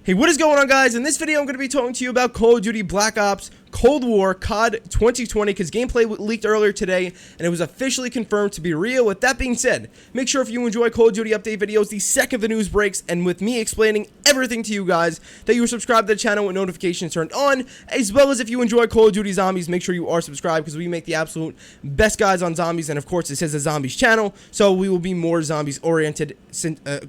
Hey, what is going on, guys? In this video, I'm going to be talking to you about Call of Duty Black Ops Cold War COD 2020 because gameplay leaked earlier today and it was officially confirmed to be real. With that being said, make sure if you enjoy Call of Duty update videos the second the news breaks and with me explaining everything to you guys, that you are subscribed to the channel with notifications turned on, as well as if you enjoy Call of Duty Zombies, make sure you are subscribed because we make the absolute best guys on zombies, and of course this is a zombies channel, so we will be more zombies oriented,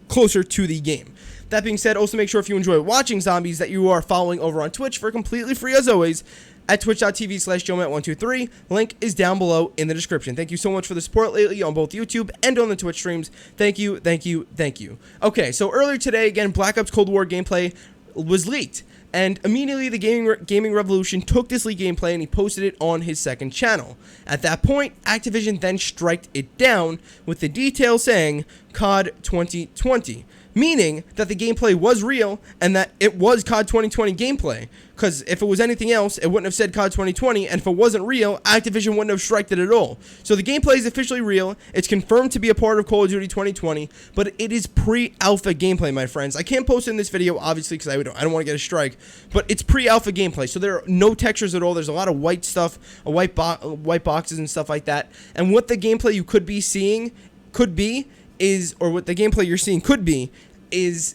closer to the game. That being said, also make sure if you enjoy watching zombies that you are following over on Twitch for completely free as always at twitch.tv/joemat123. Link is down below in the description. Thank you so much for the support lately on both YouTube and on the Twitch streams. Thank you, thank you, thank you. Okay, so earlier today, again, Black Ops Cold War gameplay was leaked. And immediately the Gaming Revolution took this leaked gameplay and he posted it on his second channel. At that point, Activision then striked it down with the detail saying COD 2020. Meaning that the gameplay was real and that it was COD 2020 gameplay. Because if it was anything else, it wouldn't have said COD 2020. And if it wasn't real, Activision wouldn't have striked it at all. So the gameplay is officially real. It's confirmed to be a part of Call of Duty 2020. But it is pre-alpha gameplay, my friends. I can't post it in this video, obviously, because I don't want to get a strike. But it's pre-alpha gameplay. So there are no textures at all. There's a lot of white stuff, white boxes and stuff like that. And what the gameplay you could be seeing could be is, or what the gameplay you're seeing could be, is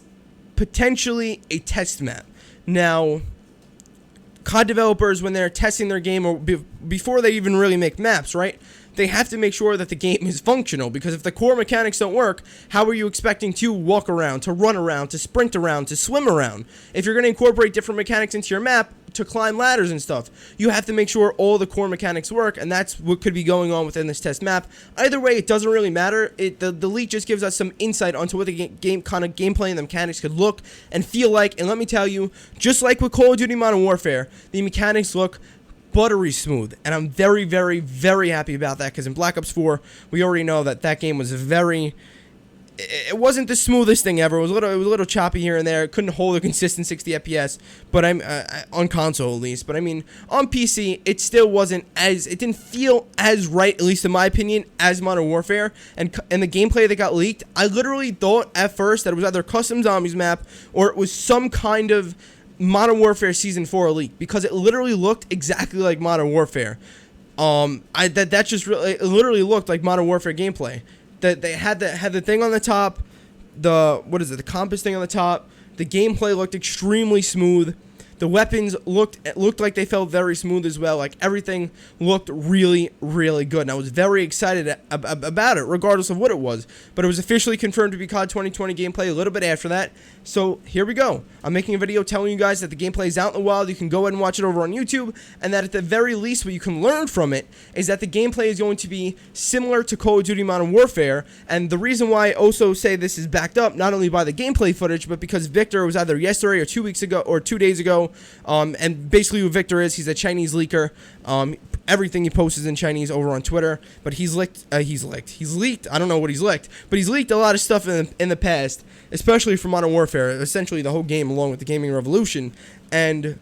potentially a test map. Now, COD developers, when they're testing their game, or before they even really make maps, right, they have to make sure that the game is functional, because if the core mechanics don't work, how are you expecting to walk around, to run around, to sprint around, to swim around? If you're going to incorporate different mechanics into your map, to climb ladders and stuff, you have to make sure all the core mechanics work, and that's what could be going on within this test map. Either way, it doesn't really matter. The leak just gives us some insight onto what the kind of gameplay and the mechanics could look and feel like, and let me tell you, just like with Call of Duty Modern Warfare, the mechanics look buttery smooth, and I'm very, very, very happy about that, because in Black Ops 4, we already know that that game was it wasn't the smoothest thing ever. It was a little choppy here and there. It couldn't hold a consistent 60 FPS, but I'm on console at least. But I mean, on PC, it still wasn't as, it didn't feel as right, at least in my opinion, as Modern Warfare. And the gameplay that got leaked, I literally thought at first that it was either custom zombies map or it was some kind of Modern Warfare Season 4 leak, because it literally looked exactly like Modern Warfare. That just really, it literally looked like Modern Warfare gameplay. That they had the thing on the top, the compass thing on the top. The gameplay looked extremely smooth. The weapons looked like they felt very smooth as well. Like, everything looked really, really good. And I was very excited about it, regardless of what it was. But it was officially confirmed to be COD 2020 gameplay a little bit after that. So here we go. I'm making a video telling you guys that the gameplay is out in the wild. You can go ahead and watch it over on YouTube. And that at the very least, what you can learn from it is that the gameplay is going to be similar to Call of Duty Modern Warfare. And the reason why I also say this is backed up, not only by the gameplay footage, but because Victor was either yesterday or 2 weeks ago or 2 days ago. And basically what Victor is, he's a Chinese leaker. Everything he posts is in Chinese over on Twitter, but he's leaked, I don't know what he's leaked, but he's leaked a lot of stuff in the past, especially for Modern Warfare, essentially the whole game along with the Gaming Revolution, and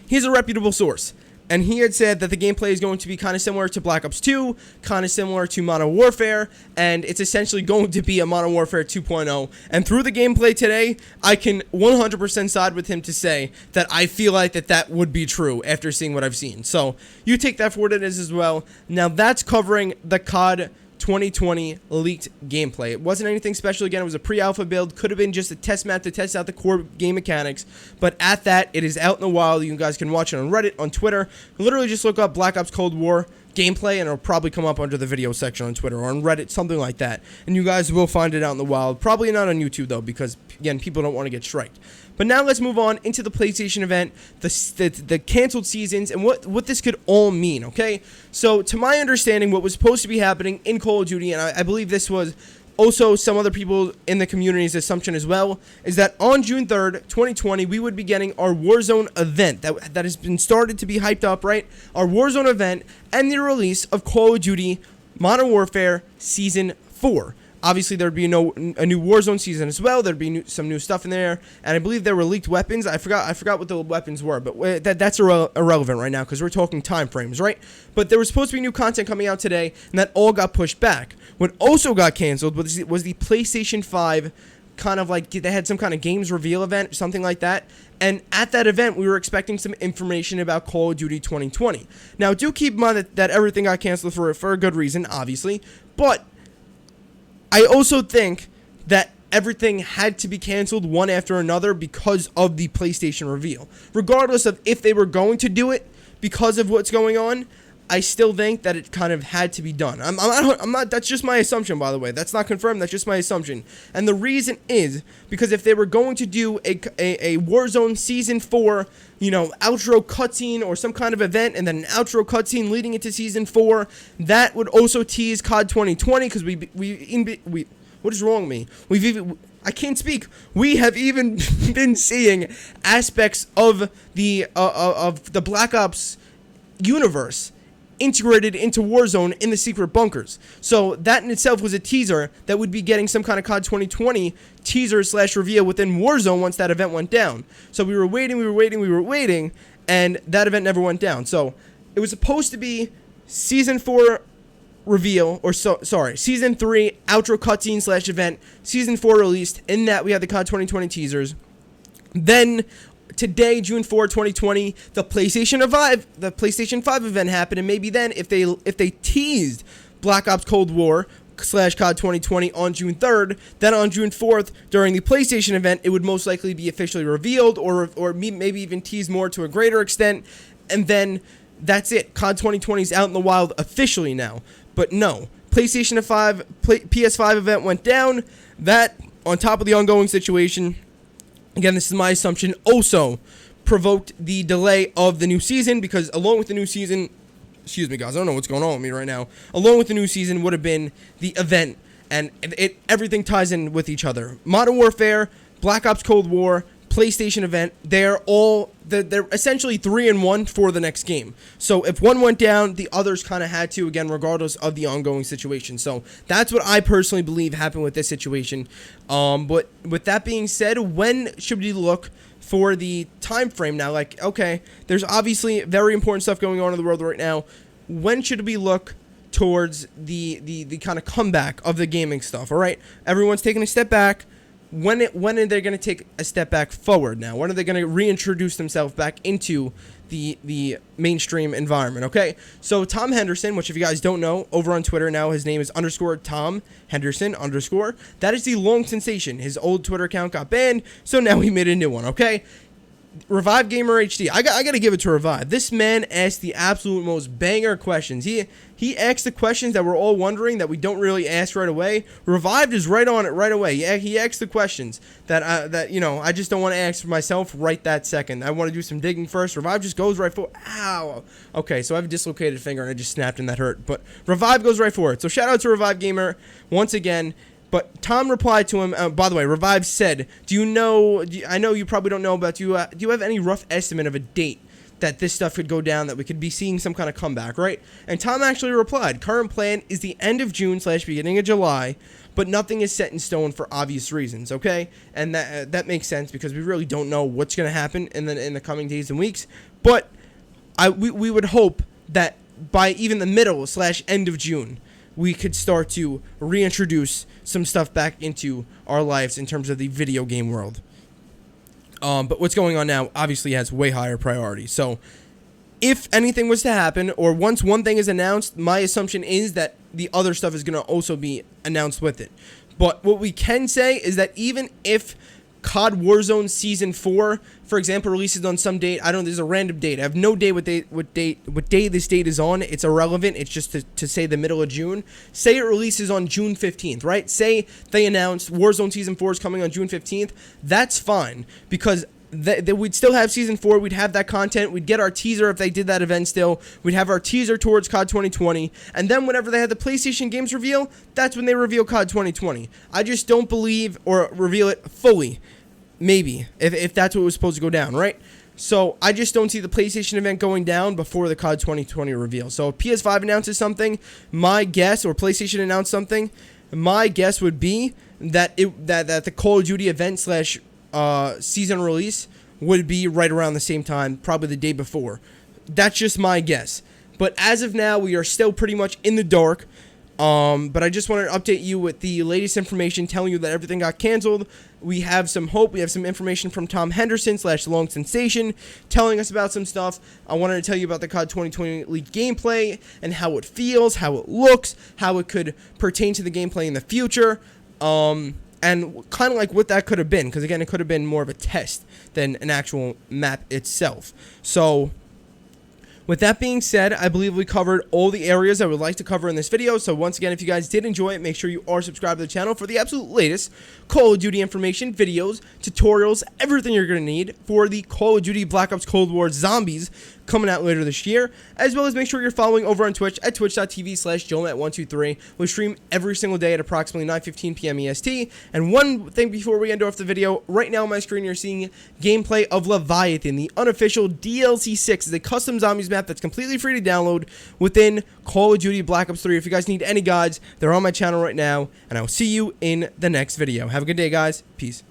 he's a reputable source. And he had said that the gameplay is going to be kind of similar to Black Ops 2, kind of similar to Modern Warfare, and it's essentially going to be a Modern Warfare 2.0. And through the gameplay today, I can 100% side with him to say that I feel like that would be true after seeing what I've seen. So you take that for what it is as well. Now that's covering the COD 2020 leaked gameplay. It wasn't anything special. Again, it was a pre-alpha build. Could have been just a test map to test out the core game mechanics. But at that, it is out in the wild. You guys can watch it on Reddit, on Twitter. Literally just look up Black Ops Cold War gameplay and it'll probably come up under the video section on Twitter or on Reddit, something like that. And you guys will find it out in the wild. Probably not on YouTube though, because again, people don't want to get striked. But now let's move on into the PlayStation event, the canceled seasons, and what this could all mean, okay? So, to my understanding, what was supposed to be happening in Call of Duty, and I believe this was also some other people in the community's assumption as well, is that on June 3rd, 2020, we would be getting our Warzone event that has been started to be hyped up, right? Our Warzone event and the release of Call of Duty Modern Warfare Season 4. Obviously, there'd be a new Warzone season as well. There'd be some new stuff in there, and I believe there were leaked weapons. I forgot what the weapons were, but that's irrelevant right now because we're talking time frames, right? But there was supposed to be new content coming out today, and that all got pushed back. What also got canceled was the PlayStation 5 kind of like they had some kind of games reveal event, something like that. And at that event, we were expecting some information about Call of Duty 2020. Now, do keep in mind that everything got canceled for a good reason, obviously. But I also think that everything had to be canceled one after another because of the PlayStation reveal. Regardless of if they were going to do it because of what's going on, I still think that it kind of had to be done. I'm not, that's just my assumption, by the way. That's not confirmed, that's just my assumption. And the reason is because if they were going to do a Warzone Season 4, outro cutscene or some kind of event, and then an outro cutscene leading into Season 4, that would also tease COD 2020, because we what is wrong with me? I can't speak. We have even been seeing aspects of the Black Ops universe integrated into Warzone in the secret bunkers. So that in itself was a teaser that would be getting some kind of COD 2020 teaser / reveal within Warzone once that event went down. So we were waiting, and that event never went down. So it was supposed to be Season 4 reveal, Season 3 outro cutscene / event, Season 4 released. In that, we had the COD 2020 teasers. Then today, June 4, 2020, the PlayStation 5 event happened, and maybe then if they teased Black Ops Cold War / COD 2020 on June 3rd, then on June 4th during the PlayStation event, it would most likely be officially revealed, or maybe even teased more to a greater extent, and then that's it. COD 2020 is out in the wild officially now. But no, PlayStation 5, PS5 event went down. That, on top of the ongoing situation, again, this is my assumption, also provoked the delay of the new season, because along with the new season, excuse me guys, I don't know what's going on with me right now, along with the new season would have been the event, and everything ties in with each other. Modern Warfare, Black Ops Cold War, PlayStation event, they're essentially 3-in-1 for the next game. So if one went down, the others kind of had to, again, regardless of the ongoing situation. So that's what I personally believe happened with this situation. But with that being said, when should we look for the time frame now? Like, okay, there's obviously very important stuff going on in the world right now. When should we look towards the kind of comeback of the gaming stuff? All right, everyone's taking a step back. When are they going to take a step back forward now? When are they going to reintroduce themselves back into the mainstream environment? Okay, so Tom Henderson, which if you guys don't know, over on Twitter now, his name is _Tom Henderson _. That is the long sensation. His old Twitter account got banned, so now he made a new one, okay? Revive Gamer HD. I got to give it to Revive. This man asked the absolute most banger questions. He asked the questions that we're all wondering that we don't really ask right away. Revive is right on it right away. Yeah, he asked the questions that I just don't want to ask for myself right that second. I want to do some digging first. Revive just goes right for it. Ow. Okay, so I have a dislocated finger and I just snapped and that hurt. But Revive goes right for it. So shout out to Revive Gamer once again. But Tom replied to him, by the way, Revive said, I know you probably don't know, but do you have any rough estimate of a date that this stuff could go down, that we could be seeing some kind of comeback, right? And Tom actually replied, current plan is the end of June / beginning of July, but nothing is set in stone for obvious reasons, okay? And that makes sense, because we really don't know what's going to happen in the coming days and weeks. But we would hope that by even the middle / end of June, we could start to reintroduce some stuff back into our lives in terms of the video game world. But what's going on now obviously has way higher priority. So if anything was to happen, or once one thing is announced, my assumption is that the other stuff is going to also be announced with it. But what we can say is that even if COD Warzone Season 4, for example, releases on some date, there's a random date. I have no day what day this date is on. It's irrelevant. It's just to say the middle of June. Say it releases on June 15th, right? Say they announced Warzone Season 4 is coming on June 15th. That's fine, because we'd still have Season 4. We'd have that content. We'd get our teaser if they did that event still. We'd have our teaser towards COD 2020. And then whenever they had the PlayStation games reveal, that's when they reveal COD 2020. I just don't believe, or reveal it fully. Maybe, if that's what was supposed to go down, right? So I just don't see the PlayStation event going down before the COD 2020 reveal. So if PS5 announces something, my guess, or PlayStation announced something, my guess would be that that the Call of Duty event / season release would be right around the same time, probably the day before. That's just my guess. But as of now, we are still pretty much in the dark. But I just wanted to update you with the latest information, telling you that everything got canceled. We have some hope. We have some information from Tom Henderson / Long Sensation telling us about some stuff. I wanted to tell you about the COD 2020 League gameplay and how it feels, how it looks, how it could pertain to the gameplay in the future. And kind of like what that could have been, because again, it could have been more of a test than an actual map itself. So with that being said, I believe we covered all the areas I would like to cover in this video. So once again, if you guys did enjoy it, make sure you are subscribed to the channel for the absolute latest Call of Duty information, videos, tutorials, everything you're going to need for the Call of Duty Black Ops Cold War Zombies coming out later this year, as well as make sure you're following over on Twitch at twitch.tv/joemat123. We stream every single day at approximately 9:15 p.m. EST. And one thing before we end off the video, right now on my screen you're seeing gameplay of Leviathan, the unofficial DLC 6. It's a custom zombies map that's completely free to download within Call of Duty Black Ops 3. If you guys need any guides, they're on my channel right now, and I will see you in the next video. Have a good day, guys. Peace.